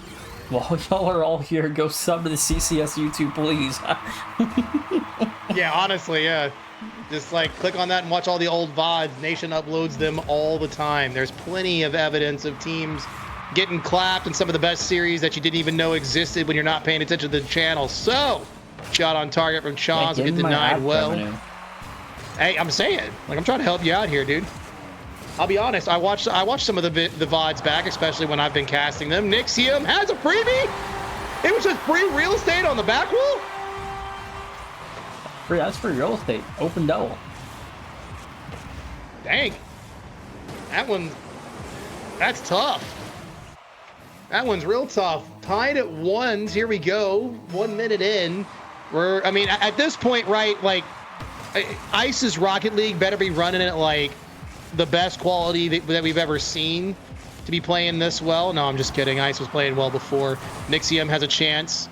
while y'all are all here, go sub to the CCS YouTube, please. Yeah, honestly, yeah. Just like click on that and watch all the old VODs. Nation uploads them all the time. There's plenty of evidence of teams getting clapped in some of the best series that you didn't even know existed when you're not paying attention to the channel. So, shot on target from Chaw's, get denied well. Hey, I'm saying, like, I'm trying to help you out here, dude. I'll be honest, I watched some of the VODs back, especially when I've been casting them. Nixium has a freebie. It was just free real estate on the back wall. That's free real estate. Open double. Dang. That's tough. That one's real tough. Tied at 1s. Here we go. 1 minute in. I mean, at this point, right, like, Ice's Rocket League better be running it like the best quality that we've ever seen to be playing this well. No, I'm just kidding. Ice was playing well before. Nixium has a chance.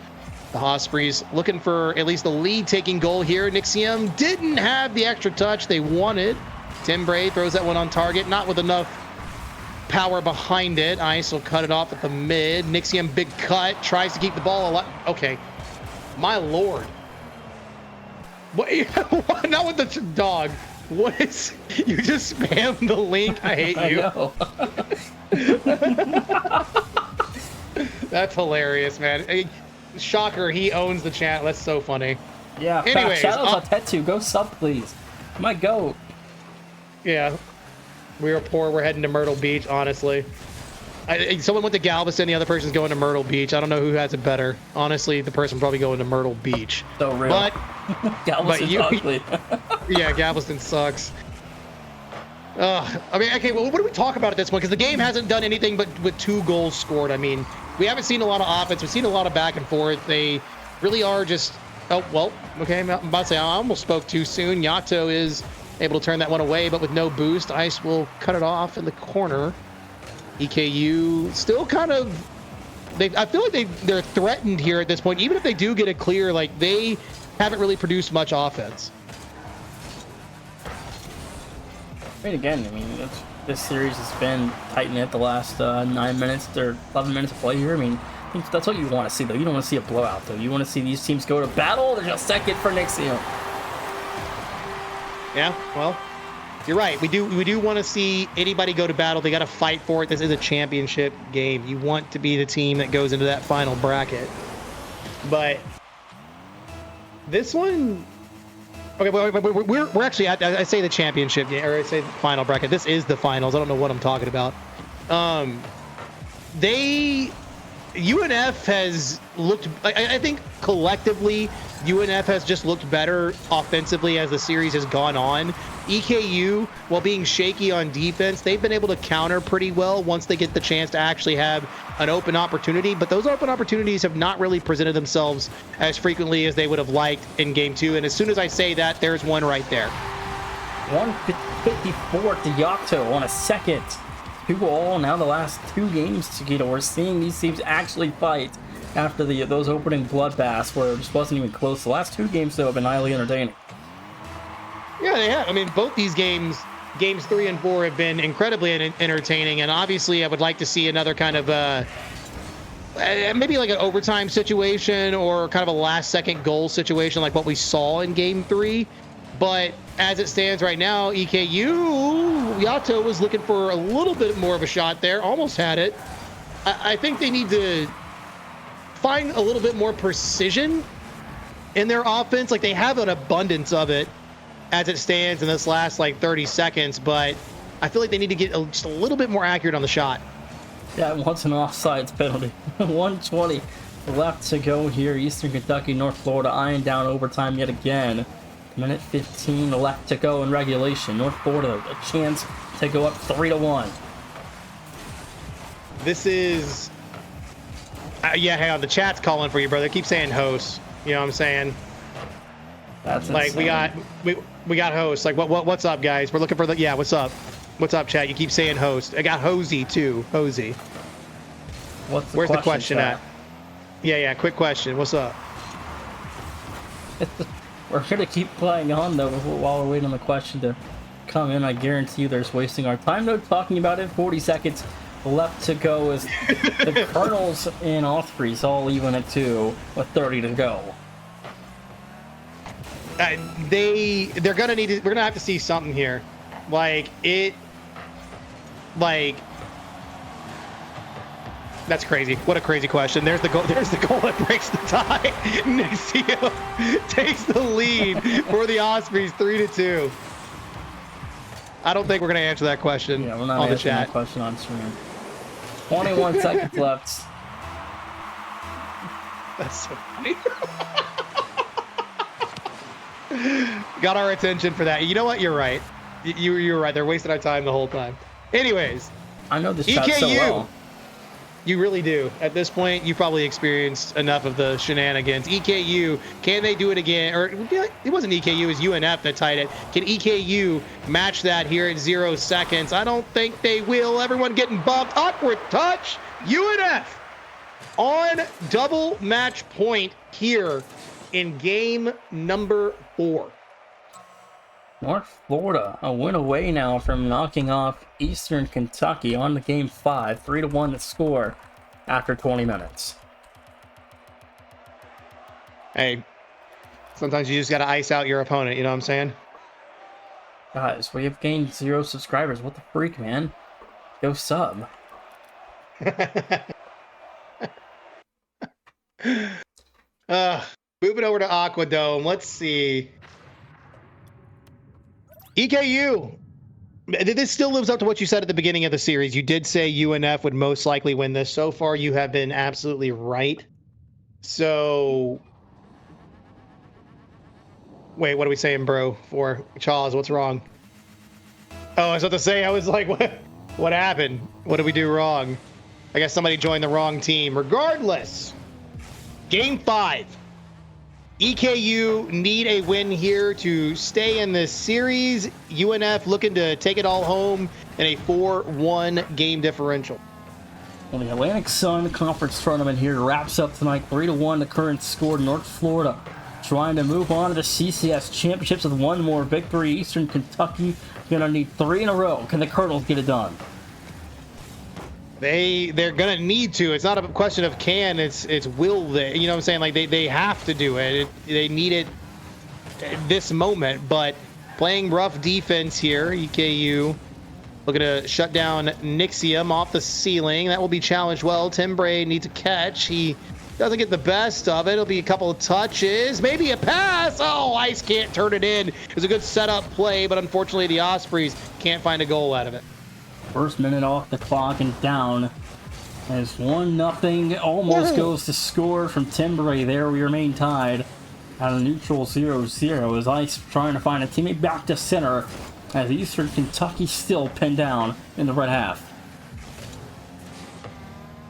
The Ospreys looking for at least the lead-taking goal here. Nixium didn't have the extra touch they wanted. Tim Bray throws that one on target, not with enough power behind it. Ice will cut it off at the mid. Nixium, big cut, tries to keep the ball alive. Okay, my lord. What? Not with the dog. What is? You just spam the link. I hate you. I know. That's hilarious, man. Hey, shocker, he owns the chat. That's so funny. Yeah. Anyways, Shadows on Tattoo. Go sub, please. My goat. Yeah. We are poor. We're heading to Myrtle Beach, honestly. Someone went to Galveston. The other person's going to Myrtle Beach. I don't know who has it better. Honestly, the person probably going to Myrtle Beach. So real. But Galveston's ugly. Yeah, Galveston sucks. I mean, okay, well, what do we talk about at this point? Because the game hasn't done anything but with 2 goals scored. I mean, we haven't seen a lot of offense. We've seen a lot of back and forth. They really are just... Oh, well, okay, I'm about to say, I almost spoke too soon. Yato is able to turn that one away, but with no boost, Ice will cut it off in the corner. EKU still kind of... I feel like they're threatened here at this point. Even if they do get a clear, like, they haven't really produced much offense. I mean, again, this series has been tight knit the last 9 minutes or 11 minutes of play here. I mean, I think that's what you want to see, though. You don't want to see a blowout, though. You want to see these teams go to battle. There's a second for Nixium. Yeah, well, you're right. We do want to see anybody go to battle. They got to fight for it. This is a championship game. You want to be the team that goes into that final bracket. But this one, okay, we're actually at, I say the championship game, or I say the final bracket. This is the finals. I don't know what I'm talking about. UNF has looked, I think collectively, UNF has just looked better offensively as the series has gone on. EKU, while being shaky on defense, they've been able to counter pretty well once they get the chance to actually have an open opportunity, but those open opportunities have not really presented themselves as frequently as they would have liked in game 2. And as soon as I say that, there's one right there. 154 to Yato on a second. 2-all now the last 2 games together. We're seeing these teams actually fight after those opening bloodbaths where it just wasn't even close. The last 2 games, though, have been highly entertaining. Yeah, they have. I mean, both these games 3 and 4 have been incredibly entertaining, and obviously I would like to see another kind of maybe like an overtime situation or kind of a last-second goal situation like what we saw in game 3. But as it stands right now, EKU, Yato was looking for a little bit more of a shot there, almost had it. I think they need to find a little bit more precision in their offense. Like, they have an abundance of it as it stands in this last like 30 seconds, but I feel like they need to get just a little bit more accurate on the shot. Yeah, what's an offsides penalty? 120 left to go here. Eastern Kentucky, North Florida eyeing down overtime yet again. Minute 15 left to go in regulation. North Florida a chance to go up 3-1. This is yeah, hang on, the chat's calling for you, brother. Keep saying host. You know what I'm saying? That's like insane. we got hosts. Like what's up, guys? We're looking for the what's up? What's up, chat? You keep saying host. I got Hosey too. Hosey. Where's the question at? Yeah, quick question. What's up? We're gonna keep playing on though while we're waiting on the question to come in. I guarantee you there's wasting our time though talking about it. 40 seconds left to go as the Colonels and Ospreys all even at 2 with 30 to go. They're gonna need to, we're gonna have to see something here. That's crazy. What a crazy question. There's the goal. There's the goal that breaks the tie. Nixio takes the lead for the Ospreys 3-2. I don't think we're going to answer that question yeah, we're not on the answering chat. That question on stream. 21 seconds left. That's so funny. Got our attention for that. You know what? You're right. You're right. They're wasting our time the whole time. Anyways. I know this chat so well. You really do. At this point, you probably experienced enough of the shenanigans. EKU, can they do it again? Or it wasn't EKU, it was UNF that tied it. Can EKU match that here at 0 seconds? I don't think they will. Everyone getting bumped. Awkward touch. UNF on double match point here in game number 4. North Florida a win away now from knocking off Eastern Kentucky on the game 5. 3-1 to score after 20 minutes. Hey, sometimes you just got to ice out your opponent, you know what I'm saying? Guys, we have gained 0 subscribers. What the freak, man? Go sub. Moving over to Aquadome. Let's see. EKU. This still lives up to what you said at the beginning of the series. You did say UNF would most likely win this. So far, you have been absolutely right. So, wait, what are we saying, bro? For Charles, what's wrong? Oh, I was about to say, I was like, what happened? What did we do wrong? I guess somebody joined the wrong team. Regardless, game 5. EKU need a win here to stay in this series. UNF looking to take it all home in a 4-1 game differential. Well, the Atlantic Sun Conference Tournament here wraps up tonight. 3-1 the current score. North Florida trying to move on to the CCS Championships with one more victory. Eastern Kentucky gonna need 3 in a row. Can the Colonels get it done? They're gonna need to. It's not a question of can, it's will they. You know what I'm saying? Like they have to do it. They need it at this moment. But playing rough defense here. EKU looking to shut down Nixium off the ceiling. That will be challenged well. Timbre needs a catch. He doesn't get the best of it. It'll be a couple of touches, maybe a pass. Oh, Ice can't turn it in. It was a good setup play, but unfortunately the Ospreys can't find a goal out of it. First minute off the clock and down as 1-0 almost goes to score from Timbre. There we remain tied at a neutral 0-0 as Ice trying to find a teammate back to center as Eastern Kentucky still pinned down in the red half.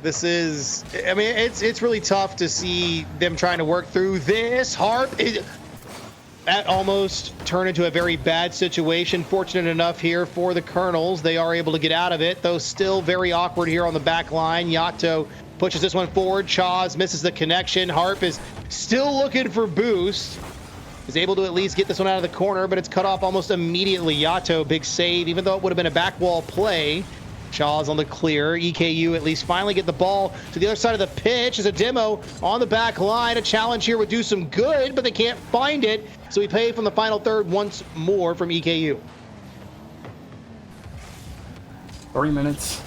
This is, I mean, it's really tough to see them trying to work through this. Harp, that almost turned into a very bad situation. Fortunate enough here for the Colonels. They are able to get out of it, though still very awkward here on the back line. Yato pushes this one forward. Chaz misses the connection. Harp is still looking for boost. Is able to at least get this one out of the corner, but it's cut off almost immediately. Yato, big save, even though it would have been a back wall play. Shaw's on the clear. EKU at least finally get the ball to the other side of the pitch as a demo on the back line. A challenge here would do some good, but they can't find it. So we pay from the final third once more from EKU. 3 minutes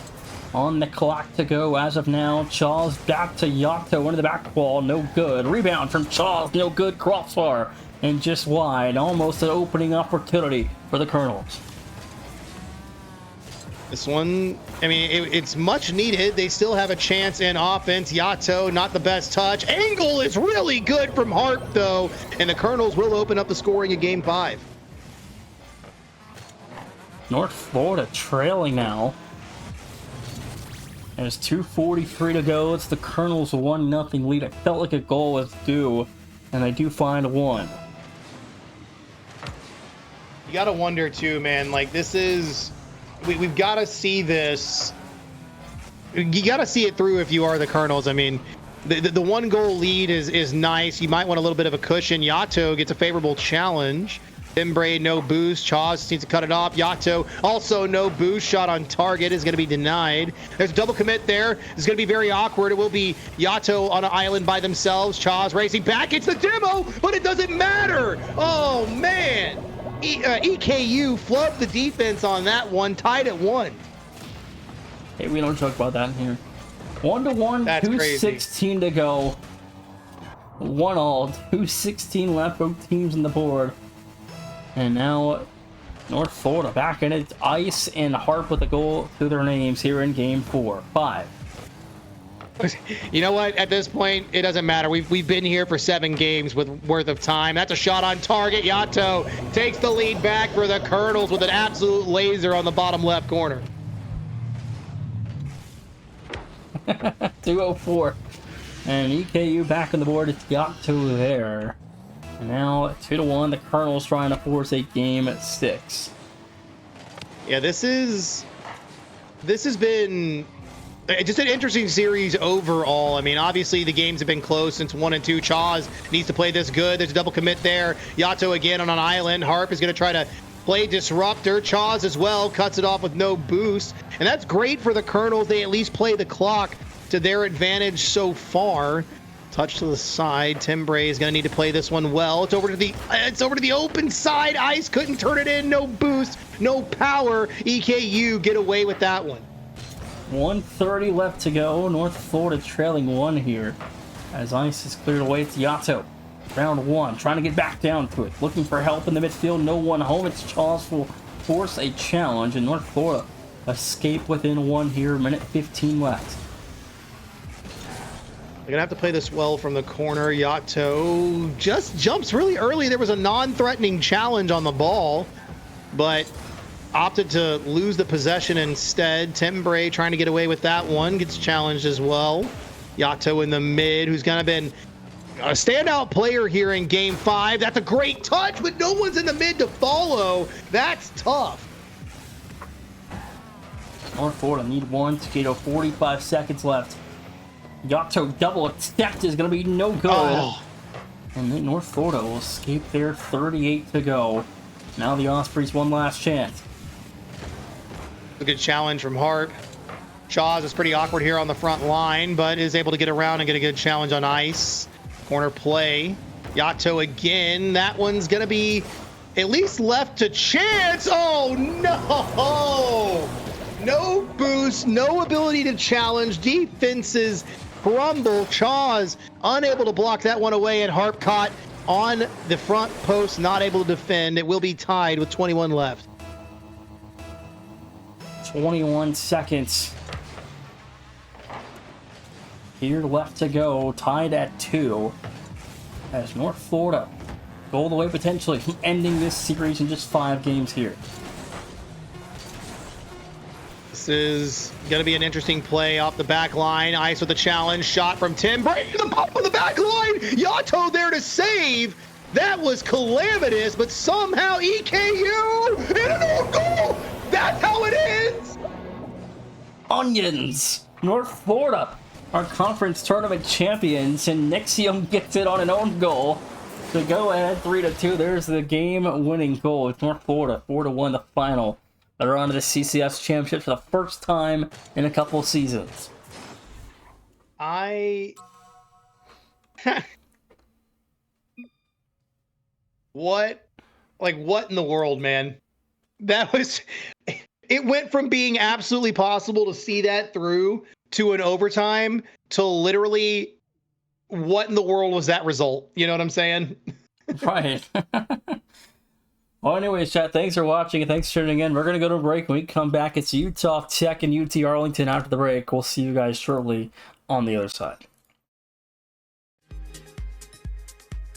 on the clock to go as of now. Chaw's back to Yato into the back wall. No good. Rebound from Chaw's. No good. Crossbar. And just wide. Almost an opening opportunity for the Colonels. This one, I mean, it's much needed. They still have a chance in offense. Yato, not the best touch. Angle is really good from Harp, though, and the Colonels will open up the scoring in Game 5. North Florida trailing now. There's 2:43 to go. It's the Colonels' 1-0 lead. It felt like a goal was due, and they do find one. You got to wonder, too, man, like, this is... We've got to see this. You got to see it through if you are the Colonels. I mean, the one goal lead is nice. You might want a little bit of a cushion. Yato gets a favorable challenge. Timbre, no boost. Chaz needs to cut it off. Yato, also no boost. Shot on target is going to be denied. There's a double commit there. It's going to be very awkward. It will be Yato on an island by themselves. Chaz racing back. It's the demo, but it doesn't matter. Oh, man. EKU flubbed the defense on that one, tied at 1. Hey, we don't joke about that in here. 1-1, That's 2:16 to go. 1-all, 2:16 left, both teams on the board. And now North Florida back in it. Ice and Harp with a goal to their names here in Game 5. You know what? At this point, it doesn't matter. We've been here for 7 games worth of time. That's a shot on target. Yato takes the lead back for the Colonels with an absolute laser on the bottom left corner. 2:04. And EKU back on the board. It's Yato there. And now 2-1. The Colonels trying to force a game at 6. Yeah, this has been just an interesting series overall. I mean, obviously the games have been close since 1 and 2. Chaz needs to play this good. There's a double commit there. Yato again on an island. Harp is going to try to play disruptor. Chaz as well cuts it off with no boost. And that's great for the Colonels. They at least play the clock to their advantage so far. Touch to the side. Timbre is going to need to play this one well. It's over to the open side. Ice couldn't turn it in. No boost, no power. EKU get away with that one. 1:30 left to go. North Florida trailing 1 here as Ice is cleared away. It's Yato. Round 1, trying to get back down to it. Looking for help in the midfield. No one home. It's Chaz will force a challenge, and North Florida escape within 1 here. Minute 15 left. They're going to have to play this well from the corner. Yato just jumps really early. There was a non-threatening challenge on the ball, but opted to lose the possession instead. Timbre trying to get away with that one. Gets challenged as well. Yato in the mid, who's kind of been a standout player here in Game 5. That's a great touch, but no one's in the mid to follow. That's tough. North Florida need 1 to get 45 seconds left. Yato double attack is going to be no good. Oh. And then North Florida will escape there. 38 to go. Now the Ospreys one last chance. A good challenge from Harp. Chaz is pretty awkward here on the front line, but is able to get around and get a good challenge on Ice. Corner play. Yato again. That one's going to be at least left to chance. Oh no! No boost, no ability to challenge. Defenses crumble. Chaz unable to block that one away, and Harp caught on the front post, not able to defend. It will be tied with 21 left. 21 seconds. Here left to go, tied at 2. As North Florida go all the way potentially ending this series in just 5 games here. This is going to be an interesting play off the back line. Ice with a challenge. Shot from Tim. Breaking the pop on the back line. Yato there to save. That was calamitous, but somehow EKU and an own goal. That's how it ends. Onions! North Florida, our conference tournament champions, and Nixium gets it on an own goal to go ahead 3-2. There's the game-winning goal. It's North Florida 4-1 the final. They're on to the CCS championship for the first time in a couple of seasons. What in the world, man? That was, it went from being absolutely possible to see that through to an overtime to literally, what in the world was that result? You know what I'm saying? Right. Well, anyways, chat, thanks for watching and thanks for tuning in. We're going to go to a break. When we come back, it's Utah Tech and UT Arlington after the break. We'll see you guys shortly on the other side.